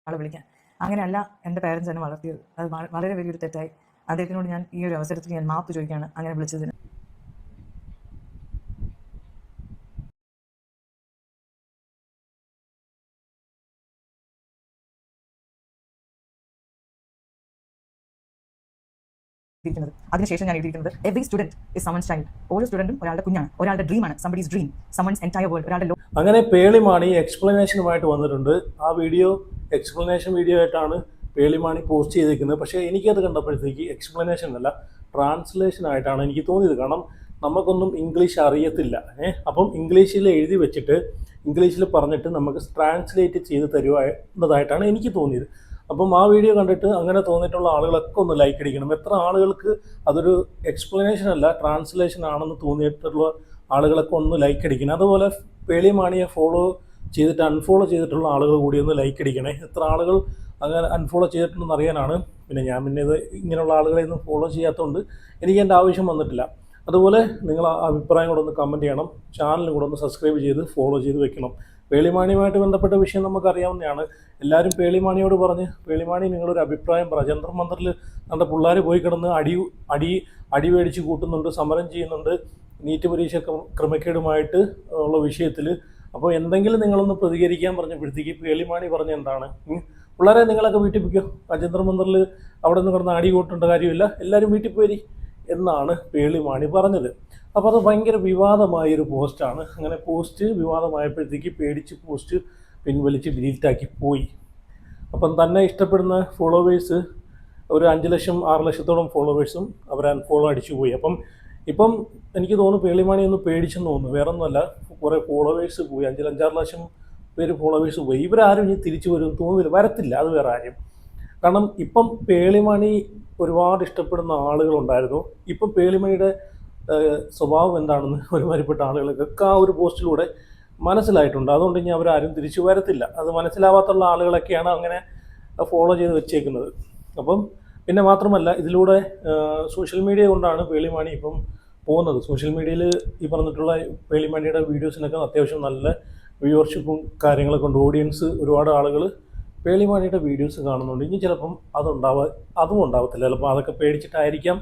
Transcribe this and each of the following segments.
ആളെ വിളിക്കാൻ. അങ്ങനെയല്ല എൻ്റെ പേരൻസ് എന്നെ വളർത്തിയത്. അത് വളരെ വലിയൊരു തെറ്റായി. അദ്ദേഹത്തിനോട് ഞാൻ ഈ ഒരു അവസരത്തിൽ ഞാൻ മാപ്പ് ചോദിക്കുകയാണ് അങ്ങനെ വിളിച്ചതിന്. അതിനുശേഷം ഞാൻ എഴുതിയിരിക്കുന്നത് every student is someone's child. ഓരോ സ്റ്റുഡന്റും ഒരാളുടെ കുഞ്ഞാണ്, ഒരാളുടെ ഡ്രീമാണ്, somebody's dream, someone's entire world, ഒരാളുടെ. അങ്ങനെ പേളിമാണി എക്സ്പ്ലനേഷനുമായിട്ട് വന്നിട്ടുണ്ട്. ആ വീഡിയോ എക്സ്പ്ലനേഷൻ വീഡിയോ ആയിട്ടാണ് പേളിമാണി പോസ്റ്റ് ചെയ്തിരിക്കുന്നത്. പക്ഷേ എനിക്കത് കണ്ടപ്പോഴത്തേക്ക് എക്സ്പ്ലനേഷൻ അല്ല, ട്രാൻസ്ലേഷൻ ആയിട്ടാണ് എനിക്ക് തോന്നിയത്. കാരണം നമുക്കൊന്നും ഇംഗ്ലീഷ് അറിയത്തില്ല. അപ്പം ഇംഗ്ലീഷിൽ എഴുതി വെച്ചിട്ട് ഇംഗ്ലീഷിൽ പറഞ്ഞിട്ട് നമുക്ക് ട്രാൻസ്ലേറ്റ് ചെയ്ത് തരുന്നതായിട്ടാണ് എനിക്ക് തോന്നിയത്. അപ്പം ആ വീഡിയോ കണ്ടിട്ട് അങ്ങനെ തോന്നിയിട്ടുള്ള ആളുകളൊക്കെ ഒന്ന് ലൈക്ക് അടിക്കണം. എത്ര ആളുകൾക്ക് അതൊരു എക്സ്പ്ലനേഷൻ അല്ല ട്രാൻസ്ലേഷൻ ആണെന്ന് തോന്നിയിട്ടുള്ള ആളുകളൊക്കെ ഒന്ന് ലൈക്ക് അടിക്കണം. അതുപോലെ പേളിമാണിയെ ഫോളോ ചെയ്തിട്ട് അൺഫോളോ ചെയ്തിട്ടുള്ള ആളുകൾ കൂടി ഒന്ന് ലൈക്ക് അടിക്കണേ. എത്ര ആളുകൾ അങ്ങനെ അൺഫോളോ ചെയ്തിട്ടുണ്ടെന്ന് അറിയാനാണ്. പിന്നെ ഇത് ഇങ്ങനെയുള്ള ആളുകളെ ഒന്നും ഫോളോ ചെയ്യാത്തതുകൊണ്ട് എനിക്ക് എൻ്റെ ആവശ്യം വന്നിട്ടില്ല. അതുപോലെ നിങ്ങൾ അഭിപ്രായം കൂടെ ഒന്ന് കമൻറ്റ് ചെയ്യണം. ചാനലും കൂടെ ഒന്ന് സബ്സ്ക്രൈബ് ചെയ്ത് ഫോളോ ചെയ്ത് വെക്കണം. പേളിമാണിയുമായിട്ട് ബന്ധപ്പെട്ട വിഷയം നമുക്കറിയാവുന്നതാണ്. എല്ലാവരും പേളിമാണിയോട് പറഞ്ഞ് പേളിമാണി നിങ്ങളൊരു അഭിപ്രായം പറ. ജന്തർ മന്ദറിൽ നമ്മുടെ പിള്ളേർ പോയി കിടന്ന് അടി മേടിച്ച് കൂട്ടുന്നുണ്ട്, സമരം ചെയ്യുന്നുണ്ട് നീറ്റ് പരീക്ഷ ക്രമക്കേടുമായിട്ട് ഉള്ള വിഷയത്തിൽ. അപ്പോൾ എന്തെങ്കിലും നിങ്ങളൊന്ന് പ്രതികരിക്കാൻ പറഞ്ഞപ്പോഴത്തേക്ക് പേളിമാണി പറഞ്ഞ എന്താണ്, പിള്ളേരെ നിങ്ങളൊക്കെ വീട്ടിൽ പോയിക്കോ, ജന്തർ മന്ദറിൽ അവിടെ നിന്ന് കിടന്ന് അടി കൂട്ടേണ്ട കാര്യമില്ല, എല്ലാവരും വീട്ടിൽ പോയി എന്നാണ് പേളിമാണി പറഞ്ഞത്. അപ്പോൾ അത് ഭയങ്കര വിവാദമായൊരു പോസ്റ്റാണ്. അങ്ങനെ പോസ്റ്റ് വിവാദമായപ്പോഴത്തേക്ക് പേടിച്ച് പോസ്റ്റ് പിൻവലിച്ച് ഡിലീറ്റാക്കി പോയി. അപ്പം തന്നെ ഇഷ്ടപ്പെടുന്ന ഫോളോവേഴ്സ് ഒരു 5 ലക്ഷം 6 ലക്ഷത്തോളം ഫോളോവേഴ്സും അവർ അൺഫോളോ അടിച്ചു പോയി. ഇപ്പം എനിക്ക് തോന്നുന്നു പേളിമാണി ഒന്ന് പേടിച്ചെന്ന് തോന്നുന്നു. വേറെ ഒന്നുമല്ല, കുറേ ഫോളോവേഴ്സ് പോയി, 5-6 ലക്ഷം പേര് ഫോളോവേഴ്സ് പോയി. ഇവരാരും ഇനി തിരിച്ചു വരുമെന്ന് തോന്നുന്നില്ല, വരത്തില്ല, അത് വേറെ കാര്യം. കാരണം ഇപ്പം പേളിമാണി ഒരുപാട് ഇഷ്ടപ്പെടുന്ന ആളുകളുണ്ടായിരുന്നു. ഇപ്പം പേളിമണിയുടെ സ്വഭാവം എന്താണെന്ന് ഒരുമാതിരിപ്പെട്ട ആളുകൾക്കൊക്കെ ആ ഒരു പോസ്റ്റിലൂടെ മനസ്സിലായിട്ടുണ്ട്. അതുകൊണ്ട് ഇനി അവരാരും തിരിച്ചു വരത്തില്ല. അത് മനസ്സിലാവാത്തുള്ള ആളുകളൊക്കെയാണ് അങ്ങനെ ഫോളോ ചെയ്ത് വെച്ചേക്കുന്നത്. അപ്പം പിന്നെ മാത്രമല്ല, ഇതിലൂടെ സോഷ്യൽ മീഡിയ കൊണ്ടാണ് പേളിമാണി ഇപ്പം പോകുന്നത്. സോഷ്യൽ മീഡിയയിൽ ഈ പറഞ്ഞിട്ടുള്ള പേളിമാണിയുടെ വീഡിയോസിനൊക്കെ അത്യാവശ്യം നല്ല വ്യൂവർഷിപ്പും കാര്യങ്ങളൊക്കെ ഉണ്ട്. ഓഡിയൻസ് ഒരുപാട് ആളുകൾ പേളിമാണിയുടെ വീഡിയോസ് കാണുന്നുണ്ട്. ഇനി ചിലപ്പം അതും ഉണ്ടാവത്തില്ല. ചിലപ്പോൾ അതൊക്കെ പേടിച്ചിട്ടായിരിക്കാം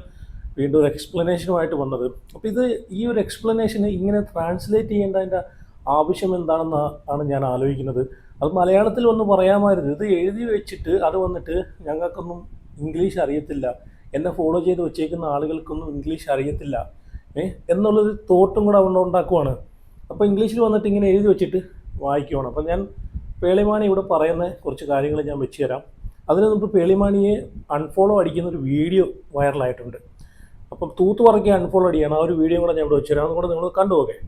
വീണ്ടും ഒരു എക്സ്പ്ലനേഷനുമായിട്ട് വന്നത്. അപ്പോൾ ഈ ഒരു എക്സ്പ്ലനേഷന് ഇങ്ങനെ ട്രാൻസ്ലേറ്റ് ചെയ്യേണ്ടതിൻ്റെ ആവശ്യം എന്താണെന്നാണ് ഞാൻ ആലോചിക്കുന്നത്. അത് മലയാളത്തിൽ വന്ന് പറയാമായിരുന്നു. ഇത് എഴുതി വെച്ചിട്ട് അത് വന്നിട്ട് ഞങ്ങൾക്കൊന്നും ഇംഗ്ലീഷ് അറിയത്തില്ല, എന്നെ ഫോളോ ചെയ്ത് വെച്ചേക്കുന്ന ആളുകൾക്കൊന്നും ഇംഗ്ലീഷ് അറിയത്തില്ല എന്നുള്ളൊരു തോട്ടും കൂടെ അവിടെ ഉണ്ടാക്കുവാണ്. അപ്പോൾ ഇംഗ്ലീഷിൽ വന്നിട്ട് ഇങ്ങനെ എഴുതി വെച്ചിട്ട് വായിക്കുവാണ്. അപ്പോൾ ഞാൻ പേളിമാണി ഇവിടെ പറയുന്ന കുറച്ച് കാര്യങ്ങൾ ഞാൻ വെച്ച് തരാം. അതിന് മുമ്പ് പേളിമാണിയെ അൺഫോളോ അടിക്കുന്ന ഒരു വീഡിയോ വൈറലായിട്ടുണ്ട്. അപ്പം തൂത്ത് പറക്കി അൺഫോളോ അടിയാണ്. ആ ഒരു വീഡിയോ കൂടെ ഞാൻ ഇവിടെ വെച്ച് തരാം. അതുകൂടെ നിങ്ങൾ കണ്ടുപോകെ.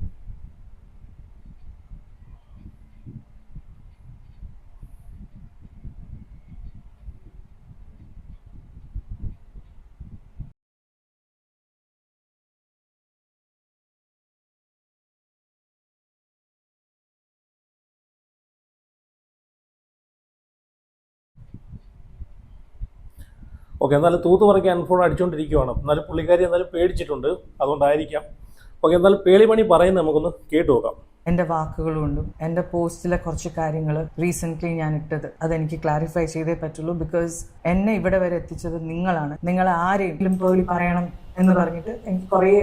ഓക്കെ, എന്നാലും തൂത്ത് പറക്കി അൺഫോളോ അടിച്ചുകൊണ്ടിരിക്കുകയാണ്. എന്നാലും പുള്ളിക്കാരി എന്നാലും പേടിച്ചിട്ടുണ്ട്, അതുകൊണ്ടായിരിക്കാം. ഓക്കെ, എന്നാലും പേളിമണി പറയുന്നത് നമുക്കൊന്ന് കേട്ടു നോക്കാം. എൻ്റെ വാക്കുകളുകൊണ്ടും എൻ്റെ പോസ്റ്റിലെ കുറച്ച് കാര്യങ്ങൾ റീസെൻ്റ്ലി ഞാൻ ഇട്ടത് അതെനിക്ക് ക്ലാരിഫൈ ചെയ്തേ പറ്റുള്ളൂ. ബിക്കോസ് എന്നെ ഇവിടെ വരെ എത്തിച്ചത് നിങ്ങളാണ്. നിങ്ങൾ ആരെങ്കിലും പേളി പറയണം എന്ന് പറഞ്ഞിട്ട് എനിക്ക് കുറേ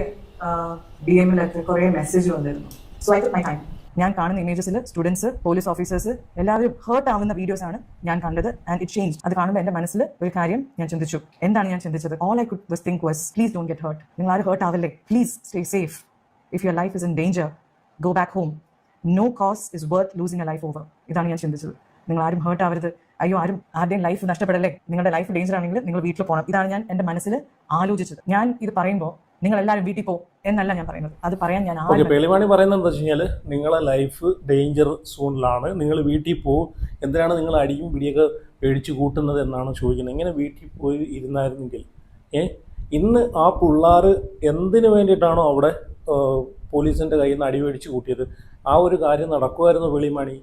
DM-ലൊക്കെ കുറേ മെസ്സേജ് വന്നിരുന്നു. So I took my time. ഞാൻ കാണുന്ന ഇമേജസിൽ സ്റ്റുഡൻസ്, പോലീസ് ഓഫീസേഴ്സ് എല്ലാവരും ഹേർട്ട് ആവുന്ന വീഡിയോസാണ് ഞാൻ കണ്ടത്. And it change. അത് കാണുമ്പോൾ എൻ്റെ മനസ്സിൽ ഒരു കാര്യം ഞാൻ ചിന്തിച്ചു. എന്താണ് ഞാൻ ചിന്തിച്ചത്? All I could think was, please don't get hurt. നിങ്ങൾ ആരും ഹേർട്ട് ആവല്ലേ, please stay safe. If your life is in danger, go back home. No cause is worth losing a life over. ഇതാണ് ഞാൻ ചിന്തിച്ചത്. നിങ്ങൾ ആരും ഹേർട്ട് ആവരുത്. അയ്യോ, ആരുടെയും ലൈഫ് നഷ്ടപ്പെടല്ലേ, നിങ്ങളുടെ ലൈഫ് ഡേഞ്ചർ ആണെങ്കിൽ നിങ്ങൾ വീട്ടിൽ പോകണം. ഇതാണ് ഞാൻ എൻ്റെ മനസ്സിൽ ആലോചിച്ചത്. ഞാൻ ഇത് പറയുമ്പോൾ നിങ്ങൾ എല്ലാവരും വീട്ടിൽ പോകും എന്നല്ല ഞാൻ പറയുന്നത്. അത് പറയാൻ ഞാൻ പേളിമാണി പറയുന്നത് എന്താ വെച്ച് കഴിഞ്ഞാൽ, നിങ്ങളെ ലൈഫ് ഡേഞ്ചർ സോണിലാണ്, നിങ്ങൾ വീട്ടിൽ പോകും. എന്തിനാണ് നിങ്ങൾ അടിയും പിടിയൊക്കെ പേടിച്ച് കൂട്ടുന്നത് എന്നാണ് ചോദിക്കുന്നത്. ഇങ്ങനെ വീട്ടിൽ പോയി ഇരുന്നായിരുന്നെങ്കിൽ ഇന്ന് ആ പിള്ളേർ എന്തിനു വേണ്ടിയിട്ടാണോ അവിടെ പോലീസിൻ്റെ കയ്യിൽ നിന്ന് അടിവേടിച്ച് കൂട്ടിയത്, ആ ഒരു കാര്യം നടക്കുമായിരുന്നു പേളിമാണി.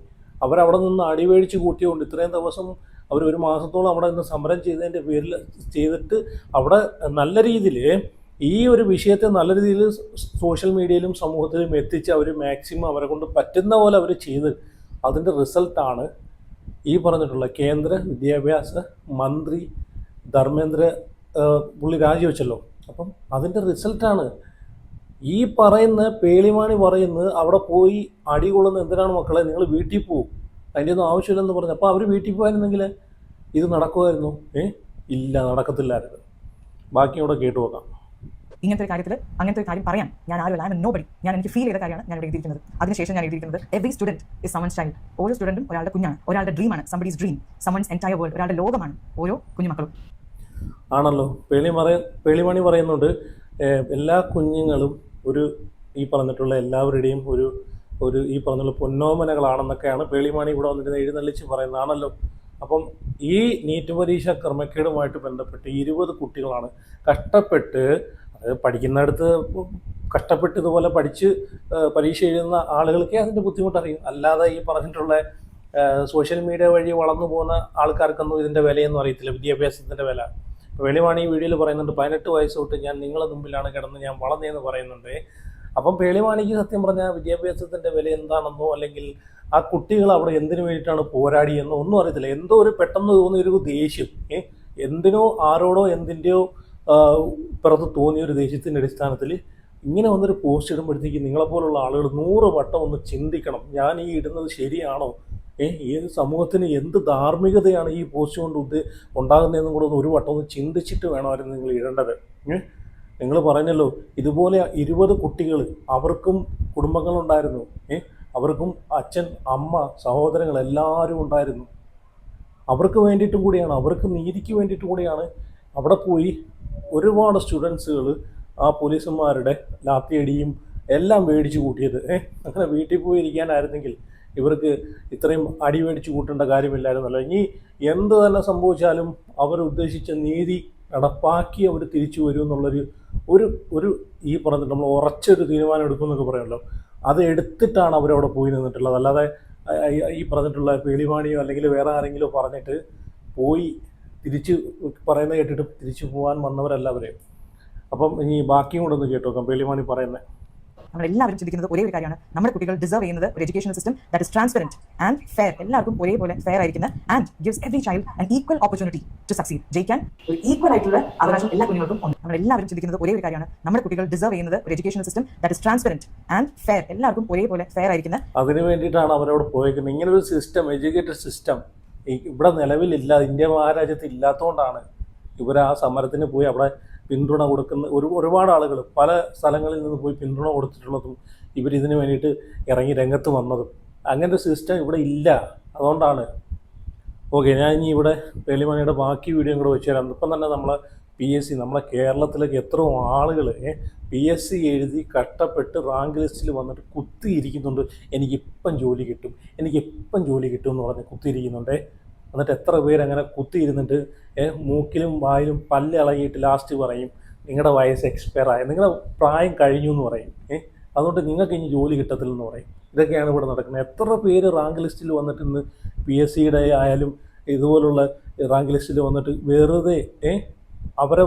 അവരവിടെ നിന്ന് അടിവേടിച്ച് കൂട്ടിയതുകൊണ്ട് ഇത്രയും ദിവസം അവർ 1 മാസത്തോളം അവിടെ നിന്ന് സമരം ചെയ്തതിൻ്റെ പേരിൽ ചെയ്തിട്ട് അവിടെ നല്ല രീതിയിൽ ഈ ഒരു വിഷയത്തെ നല്ല രീതിയിൽ സോഷ്യൽ മീഡിയയിലും സമൂഹത്തിലും എത്തിച്ച് അവർ മാക്സിമം അവരെ കൊണ്ട് പറ്റുന്ന പോലെ അവർ ചെയ്ത് അതിൻ്റെ റിസൾട്ടാണ് ഈ പറഞ്ഞിട്ടുള്ള കേന്ദ്ര വിദ്യാഭ്യാസ മന്ത്രി ധർമ്മേന്ദ്ര പുള്ളി രാജിവെച്ചല്ലോ. അപ്പം അതിൻ്റെ റിസൾട്ടാണ് ഈ പറയുന്ന പേളിമാണി പറയുന്നത്. അവിടെ പോയി അടി കൊള്ളുന്ന എന്തിനാണ് മക്കളെ, നിങ്ങൾ വീട്ടിൽ പോവും, അതിൻ്റെ ഒന്നും ആവശ്യമില്ലെന്ന് പറഞ്ഞു. അപ്പോൾ അവർ വീട്ടിൽ പോയിരുന്നെങ്കിൽ ഇത് നടക്കുമായിരുന്നു? ഇല്ല, നടക്കത്തില്ലായിരുന്നു. ബാക്കി ഇവിടെ കേട്ടു നോക്കാം. ഇങ്ങനത്തെ കാര്യത്തിൽ അങ്ങനത്തെ കാര്യം പറയാൻ ഞാൻ ആരുമല്ല, ഐ എം നോബഡി. ഞാൻ എനിക്ക് ഫീൽ ചെയ്ത കാര്യമാണ് ഞാൻ ഇവിടെ എഴുതിയിരിക്കുന്നത്. അതിനുശേഷം ഞാൻ എഴുതിയിരിക്കുന്നത് every student is someone's child. ഓരോ സ്റ്റുഡന്റും ഒരാളുടെ കുഞ്ഞാണ്, ഒരാളുടെ ഡ്രീമാണ്, somebody's dream, someone's entire world, ഒരാളുടെ ലോകമാണ് ഓരോ കുഞ്ഞുമക്കളും. ആണല്ലോ, പേളിമാണി പറയുന്നുണ്ട് എല്ലാ കുഞ്ഞുങ്ങളും ഒരു ഈ പറഞ്ഞിട്ടുള്ള എല്ലാവരുടെയും ഒരു ഈ പറഞ്ഞുള്ള പൊന്നോമനകളാണെന്നൊക്കെയാണ് പേളിമാണി ഇവിടെ വന്നിട്ട് എഴുന്നള്ളിച്ച് പറയുന്നതാണല്ലോ. അപ്പം ഈ നീറ്റ് പരീക്ഷ ക്രമക്കേടുമായിട്ട് ബന്ധപ്പെട്ട് 20 കുട്ടികളാണ് കഷ്ടപ്പെട്ട് പഠിക്കുന്നിടത്ത് കഷ്ടപ്പെട്ട് ഇതുപോലെ പഠിച്ച് പരീക്ഷ എഴുതുന്ന ആളുകൾക്ക് അതിൻ്റെ ബുദ്ധിമുട്ടറിയും. അല്ലാതെ ഈ പറഞ്ഞിട്ടുള്ള സോഷ്യൽ മീഡിയ വഴി വളർന്നു പോകുന്ന ആൾക്കാർക്കൊന്നും ഇതിൻ്റെ വിലയൊന്നും അറിയത്തില്ല, വിദ്യാഭ്യാസത്തിൻ്റെ വില. പേളിമാണി ഈ വീഡിയോയിൽ പറയുന്നുണ്ട് 18 വയസ്സ് തൊട്ട് ഞാൻ നിങ്ങളുടെ മുമ്പിലാണ് കിടന്ന് ഞാൻ വളർന്നതെന്ന് പറയുന്നുണ്ട്. അപ്പം പേളിമാണിക്ക് സത്യം പറഞ്ഞാൽ വിദ്യാഭ്യാസത്തിൻ്റെ വില എന്താണെന്നോ അല്ലെങ്കിൽ ആ കുട്ടികൾ അവിടെ എന്തിനു വേണ്ടിയിട്ടാണ് പോരാടിയെന്നോ ഒന്നും അറിയത്തില്ല. എന്തോ ഒരു പെട്ടെന്ന് തോന്നിയൊരു ദേഷ്യം, എന്തിനോ ആരോടോ എന്തിൻ്റെയോ പുറത്ത് തോന്നിയൊരു ദേഷ്യത്തിൻ്റെ അടിസ്ഥാനത്തിൽ ഇങ്ങനെ വന്നൊരു പോസ്റ്റ് ഇടുമ്പോഴത്തേക്ക് നിങ്ങളെപ്പോലുള്ള ആളുകൾ 100 വട്ടം ഒന്ന് ചിന്തിക്കണം, ഞാൻ ഈ ഇടുന്നത് ശരിയാണോ, ഏത് സമൂഹത്തിന് എന്ത് ധാർമ്മികതയാണ് ഈ പോസ്റ്റ് കൊണ്ട് ഉണ്ടാകുന്നതെന്നും കൂടെ ഒരു വട്ടം ഒന്ന് ചിന്തിച്ചിട്ട് വേണമായിരുന്നു നിങ്ങൾ ഇടേണ്ടത്. നിങ്ങൾ പറഞ്ഞല്ലോ ഇതുപോലെ 20 കുട്ടികൾ, അവർക്കും കുടുംബങ്ങളുണ്ടായിരുന്നു, അവർക്കും അച്ഛൻ അമ്മ സഹോദരങ്ങൾ എല്ലാവരും ഉണ്ടായിരുന്നു. അവർക്ക് വേണ്ടിയിട്ടും കൂടിയാണ്, അവർക്ക് നീതിക്ക് വേണ്ടിയിട്ട് കൂടിയാണ് അവിടെ പോയി ഒരുപാട് സ്റ്റുഡൻസുകൾ ആ പോലീസുമാരുടെ ലാത്തിയടിയും എല്ലാം മേടിച്ച് കൂട്ടിയത്. അങ്ങനെ വീട്ടിൽ പോയി ഇരിക്കാനായിരുന്നെങ്കിൽ ഇവർക്ക് ഇത്രയും അടി മേടിച്ച് കൂട്ടേണ്ട കാര്യമില്ലായിരുന്നല്ലോ. ഇനി എന്ത് തന്നെ സംഭവിച്ചാലും അവരുദ്ദേശിച്ച നീതി നടപ്പാക്കി അവർ തിരിച്ചു വരും എന്നുള്ളൊരു ഒരു ഈ പറഞ്ഞിട്ട് നമ്മൾ ഉറച്ചൊരു തീരുമാനം എടുക്കുമെന്നൊക്കെ പറയുമല്ലോ, അത് എടുത്തിട്ടാണ് അവരവിടെ പോയി നിന്നിട്ടുള്ളത്. അല്ലാതെ ഈ പറഞ്ഞിട്ടുള്ള പേളിമാണിയോ അല്ലെങ്കിൽ വേറെ ആരെങ്കിലും പറഞ്ഞിട്ട് പോയി തിരിച്ച് പറയുന്നത് കേട്ടിട്ട് തിരിച്ചു പോകാൻ വന്നവരല്ല അവർ. അപ്പം ഇനി ബാക്കിയും കൂടെ ഒന്ന് കേട്ടോ നോക്കാം പേളിമാണി പറയുന്നത്. നമ്മളെല്ലാവരും ചിന്തിക്കുന്നത് ഒരേ ഒരു കാര്യമാണ്, നമ്മുടെ കുട്ടികൾ ഡിസർവ് ചെയ്യുന്നത് ഒരു education system that is transparent and fair, എല്ലാവർക്കും ഒരേപോലെ ഫെയർ ആയിരിക്കുന്ന and gives every child an equal opportunity to succeed. ജയിക്കാൻ ഒരു ഈക്വൽ ആയിട്ടുള്ള അവകാശം എല്ലാ കുഞ്ഞുങ്ങൾക്കും ഉണ്ട്. നമ്മളെല്ലാവരും ചിന്തിക്കുന്നത് ഒരേ ഒരു കാര്യമാണ്, നമ്മുടെ കുട്ടികൾ ഡിസർവ് ചെയ്യുന്നത് ഒരു education system that is transparent and fair, എല്ലാവർക്കും ഒരേപോലെ ഫെയർ ആയിരിക്കുന്ന. അതിന് വേണ്ടിയിട്ടാണ് അവരവിടെ പോയേക്കുന്നത്. ഇങ്ങനൊരു സിസ്റ്റം, എഡ്യൂക്കേറ്റഡ് സിസ്റ്റം ഇവിടെ നിലവിലില്ല, ഇന്ത്യ മഹാരാജ്യത്ത് ഇല്ലാത്തതുകൊണ്ടാണ് ഇവർ ആ സമരത്തിന് പോയി അവിടെ പിന്തുണ കൊടുക്കുന്ന ഒരുപാട് ആളുകൾ പല സ്ഥലങ്ങളിൽ നിന്ന് പോയി പിന്തുണ കൊടുത്തിട്ടുള്ളതും ഇവരിതിന് വേണ്ടിയിട്ട് ഇറങ്ങി രംഗത്ത് വന്നതും. അങ്ങനത്തെ സിസ്റ്റം ഇവിടെ ഇല്ല, അതുകൊണ്ടാണ്. ഓക്കെ, ഞാൻ ഇനി ഇവിടെ പേളിമാണിയുടെ ബാക്കി വീഡിയോ കൂടെ വെച്ച് തരാം. ഇപ്പം തന്നെ നമ്മളെ PSC, നമ്മളെ കേരളത്തിലേക്ക് എത്രയോ ആളുകൾ PSC എഴുതി കഷ്ടപ്പെട്ട് റാങ്ക് ലിസ്റ്റിൽ വന്നിട്ട് കുത്തിയിരിക്കുന്നുണ്ട്. എനിക്കിപ്പം ജോലി കിട്ടും, എനിക്കിപ്പം ജോലി കിട്ടും എന്ന് പറഞ്ഞ് കുത്തിയിരിക്കുന്നുണ്ട്. എന്നിട്ട് എത്ര പേര് അങ്ങനെ കുത്തിയിരുന്നിട്ട് മൂക്കിലും വായിലും പല്ല് ഇളകിയിട്ട് ലാസ്റ്റ് പറയും നിങ്ങളുടെ വയസ്സ് എക്സ്പയർ ആയി, നിങ്ങളുടെ പ്രായം കഴിഞ്ഞു എന്ന് പറയും. അതുകൊണ്ട് നിങ്ങൾക്ക് ഇനി ജോലി കിട്ടത്തില്ലെന്ന് പറയും. ഇതൊക്കെയാണ് ഇവിടെ നടക്കുന്നത്. എത്ര പേര് റാങ്ക് ലിസ്റ്റിൽ വന്നിട്ട് ഇന്ന് PSCയുടെ ആയാലും ഇതുപോലുള്ള റാങ്ക് ലിസ്റ്റിൽ വന്നിട്ട് വെറുതെ അവരെ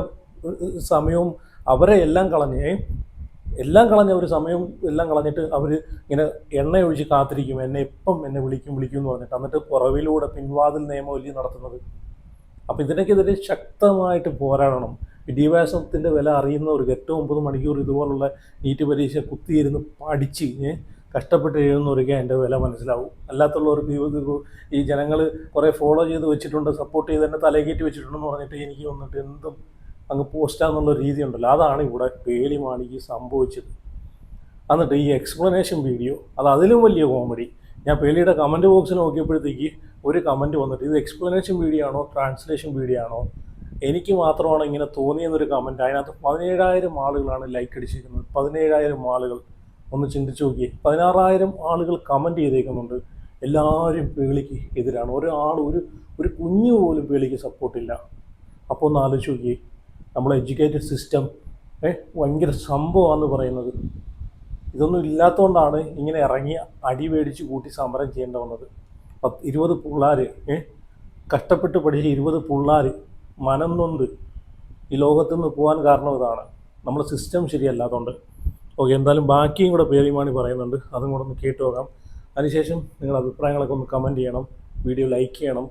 സമയവും അവരെ എല്ലാം കളഞ്ഞ് അവർ സമയം എല്ലാം കളഞ്ഞിട്ട് അവർ ഇങ്ങനെ എണ്ണ ഒഴിച്ച് കാത്തിരിക്കും, എന്നെ വിളിക്കും എന്ന് പറഞ്ഞിട്ട്. എന്നിട്ട് പുറവിലൂടെ പിൻവാതിൽ നിയമമല്ലേ നടത്തുന്നത്. അപ്പോൾ ഇതിനൊക്കെതിരെ ശക്തമായിട്ട് പോരാടണം. വിദ്യാഭ്യാസത്തിൻ്റെ വില അറിയുന്നവർക്ക് 8-9 മണിക്കൂർ ഇതുപോലുള്ള നീറ്റ് പരീക്ഷ കുത്തിയിരുന്ന് പഠിച്ച് കഷ്ടപ്പെട്ട് എഴുതുന്നവർക്ക് അതിൻ്റെ വില മനസ്സിലാവും. അല്ലാത്തുള്ളവർക്ക് ഈ ജനങ്ങൾ കുറേ ഫോളോ ചെയ്ത് വെച്ചിട്ടുണ്ട്, സപ്പോർട്ട് ചെയ്ത് തന്നെ തലകേറ്റി വെച്ചിട്ടുണ്ടെന്ന് പറഞ്ഞിട്ട് എനിക്ക് വന്നിട്ട് എന്തും അങ്ങ് പോസ്റ്റാന്നുള്ള രീതി ഉണ്ടല്ലോ, അതാണ് ഇവിടെ പേളിമാണിക്ക് സംഭവിച്ചത്. എന്നിട്ട് ഈ എക്സ്പ്ലനേഷൻ വീഡിയോ അതിലും വലിയ കോമഡി. ഞാൻ പേളിയുടെ കമൻറ്റ് ബോക്സിൽ നോക്കിയപ്പോഴത്തേക്ക് ഒരു കമൻറ്റ് വന്നിട്ട് ഇത് എക്സ്പ്ലനേഷൻ വീഡിയോ ആണോ ട്രാൻസ്ലേഷൻ വീഡിയോ ആണോ, എനിക്ക് മാത്രമാണ് ഇങ്ങനെ തോന്നിയെന്നൊരു കമൻറ്റ്. അതിനകത്ത് 17,000 ആളുകളാണ് ലൈക്ക് അടിച്ചിരിക്കുന്നത്. 17,000 ആളുകൾ, ഒന്ന് ചിന്തിച്ച് നോക്കിയേ. 16,000 ആളുകൾ കമൻറ്റ് ചെയ്തേക്കുന്നുണ്ട്. എല്ലാവരും പേളിക്ക് എതിരാണ്. ഒരു കുഞ്ഞു പോലും പേളിക്ക് സപ്പോർട്ടില്ല. അപ്പോൾ ഒന്ന് ആലോചിച്ച് നോക്കിയേ, നമ്മളെ എഡ്യൂക്കേറ്റഡ് സിസ്റ്റം ഭയങ്കര സംഭവമാണെന്ന് പറയുന്നത്. ഇതൊന്നും ഇല്ലാത്തതുകൊണ്ടാണ് ഇങ്ങനെ ഇറങ്ങി അടി മേടിച്ച് കൂട്ടി സമരം ചെയ്യേണ്ടി വന്നത്. 20 പിള്ളേർ കഷ്ടപ്പെട്ട് പഠിച്ച 20 പിള്ളേർ മനം നൊന്ത് ഈ ലോകത്തുനിന്ന് പോകാൻ കാരണം ഇതാണ്, നമ്മുടെ സിസ്റ്റം ശരിയല്ലാത്തതുകൊണ്ട്. ഓക്കെ, എന്തായാലും ബാക്കിയും കൂടെ പേളിമാണി പറയുന്നുണ്ട്, അതും കൂടെ ഒന്ന് കേട്ട് നോക്കാം. അതിനുശേഷം നിങ്ങളുടെ അഭിപ്രായങ്ങളൊക്കെ ഒന്ന് കമൻറ്റ് ചെയ്യണം. വീഡിയോ ലൈക്ക് ചെയ്യണം.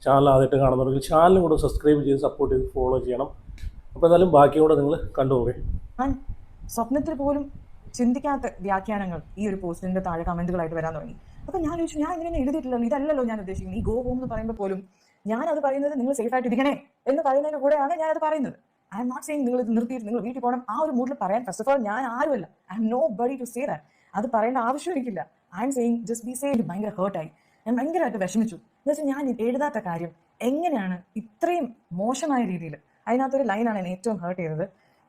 ചാനൽ ആദ്യമായിട്ട് കാണുന്നുണ്ടെങ്കിൽ ചാനലും കൂടെ സബ്സ്ക്രൈബ് ചെയ്ത് സപ്പോർട്ട് ചെയ്ത് ഫോളോ ചെയ്യണം. അപ്പോൾ എന്തായാലും ബാക്കി കൂടെ നിങ്ങൾ കണ്ടുപോകേ. ഞാൻ സ്വപ്നത്തിൽ പോലും ചിന്തിക്കാത്ത വ്യാഖ്യാനങ്ങൾ ഈ ഒരു പോസ്റ്റിന്റെ താഴെ കമന്റുകളായിട്ട് വരാൻ തുടങ്ങി. അപ്പൊ ഞാൻ ചോദിച്ചു, ഞാൻ ഇങ്ങനെ എഴുതിയിട്ടില്ലല്ലോ, ഇതല്ലല്ലോ ഞാൻ ഉദ്ദേശിക്കുന്നത്. ഈ ഗോ ഹോം എന്ന് പറയുമ്പോൾ പോലും ഞാൻ അത് പറയുന്നത് നിങ്ങൾ സേഫ് ആയിട്ട് ഇരിക്കണേ എന്ന് പറയുന്നതിന് കൂടെയാണ് ഞാൻ അത് പറയുന്നത്. ഐ എം നോട്ട് സെയിങ് നിങ്ങൾ ഇത് നിർത്തിയിട്ട് നിങ്ങൾ വീട്ടിൽ പോകണം ആ ഒരു മൂഡിൽ പറയാൻ ഫസ്റ്റ് ഓഫ് ഓൾ ഞാൻ ആരുമല്ല. I'm nobody to say that. അത് പറയേണ്ട ആവശ്യം എനിക്കില്ല. I'm saying just be safe. ഭയങ്കര ഹേർട്ടായി, ഞാൻ ഭയങ്കരമായിട്ട് വിഷമിച്ചു. എന്ന് വെച്ചാൽ ഞാൻ എഴുതാത്ത കാര്യം എങ്ങനെയാണ് ഇത്രയും മോശമായ രീതിയിൽ, അതിനകത്തൊരു ലൈനാണ് എന്നെ ഏറ്റവും ഹേർട്ട് ചെയ്തത്.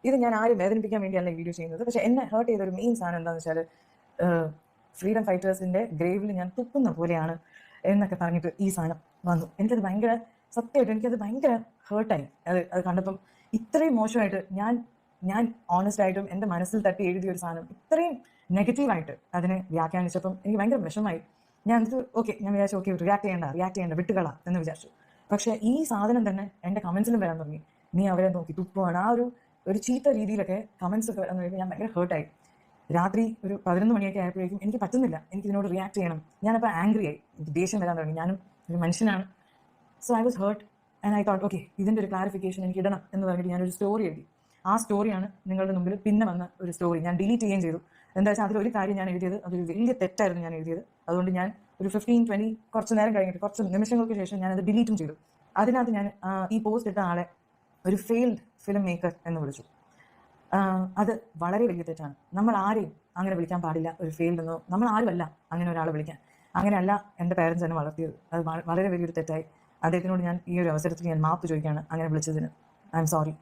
ഇത് ഞാൻ ആരും വേദനിപ്പിക്കാൻ വേണ്ടിയല്ല വീഡിയോ ചെയ്യുന്നത്, പക്ഷെ എന്നെ ഹേർട്ട് ചെയ്ത ഒരു മെയിൻ സാധനം എന്താണെന്ന് വെച്ചാൽ ഫ്രീഡം ഫൈറ്റേഴ്സിന്റെ ഗ്രേവിൽ ഞാൻ തുപ്പുന്ന പോലെയാണ് എന്നൊക്കെ പറഞ്ഞിട്ട് ഈ സാധനം വന്നു. എനിക്കത് ഭയങ്കര സത്യമായിട്ട് എനിക്കത് ഭയങ്കര ഹേർട്ടായി. അത് കണ്ടപ്പം ഇത്രയും മോശമായിട്ട് ഞാൻ ഓണസ്റ്റ് ആയിട്ടും എൻ്റെ മനസ്സിൽ തട്ടി എഴുതിയ ഒരു സാധനം ഇത്രയും നെഗറ്റീവായിട്ട് അതിനെ വ്യാഖ്യാനിച്ചപ്പം എനിക്ക് ഭയങ്കര വിഷമമായി. ഞാൻ വിചാരിച്ചു ഓക്കെ റിയാക്ട് ചെയ്യേണ്ട വിട്ടുകളാ എന്ന് വിചാരിച്ചു. പക്ഷെ ഈ സാധനം തന്നെ എൻ്റെ കമൻസിലും വരാൻ തുടങ്ങി. നീ അവരെ നോക്കി തുപ്പുവാണ്, ആ ഒരു ചീത്ത രീതിയിലൊക്കെ കമൻസ് ഒക്കെ വന്നു കഴിയുമ്പോൾ ഞാൻ ഭയങ്കര ഹേർട്ടായി. രാത്രി ഒരു 11 മണിയൊക്കെ ആയപ്പോഴേക്കും എനിക്ക് പറ്റുന്നില്ല, എനിക്ക് ഇതിനോട് റിയാക്ട് ചെയ്യണം. ഞാനപ്പോൾ ആംഗ്രി ആയി, എനിക്ക് ദേഷ്യം വരാൻ തുടങ്ങി. ഞാനും ഒരു മനുഷ്യനാണ്. So I was hurt and I thought okay ഇതിൻ്റെ ഒരു ക്ലാരിഫിക്കേഷൻ എനിക്ക് ഇടണം എന്ന് പറഞ്ഞിട്ട് ഞാനൊരു സ്റ്റോറി എഴുതി. ആ സ്റ്റോറിയാണ് നിങ്ങളുടെ മുമ്പിൽ പിന്നെ വന്ന ഒരു സ്റ്റോറി. ഞാൻ ഡിലീറ്റ് ചെയ്യുകയും ചെയ്തു. എന്താ വെച്ചാൽ അതിലൊരു കാര്യം ഞാൻ എഴുതിയത് അതൊരു വലിയ തെറ്റായിരുന്നു ഞാൻ എഴുതിയത്. അതുകൊണ്ട് ഞാൻ ഒരു 15-20 കുറച്ച് നേരം കഴിഞ്ഞിട്ട് കുറച്ച് നിമിഷങ്ങൾക്ക് ശേഷം ഞാനത് ഡിലീറ്റും ചെയ്തു. അതിനകത്ത് ഞാൻ ഈ പോസ്റ്റ് ഇട്ട ആളെ ഒരു ഫെയിൽഡ് ഫിലിം മേക്കർ എന്ന് വിളിച്ചു. അത് വളരെ വലിയ തെറ്റാണ്. നമ്മൾ ആരെയും അങ്ങനെ വിളിക്കാൻ പാടില്ല ഒരു ഫെയിൽഡ് എന്നോ. നമ്മൾ ആരുമല്ല അങ്ങനെ ഒരാളെ വിളിക്കാൻ. അങ്ങനെയല്ല എൻ്റെ പേരൻസ് എന്നെ വളർത്തിയത്. അത് വളരെ വലിയൊരു തെറ്റായി. അദ്ദേഹത്തിനോട് ഞാൻ ഈ ഒരു അവസരത്തിൽ ഞാൻ മാപ്പ് ചോദിക്കുകയാണ് അങ്ങനെ വിളിച്ചതിന്. I am sorry.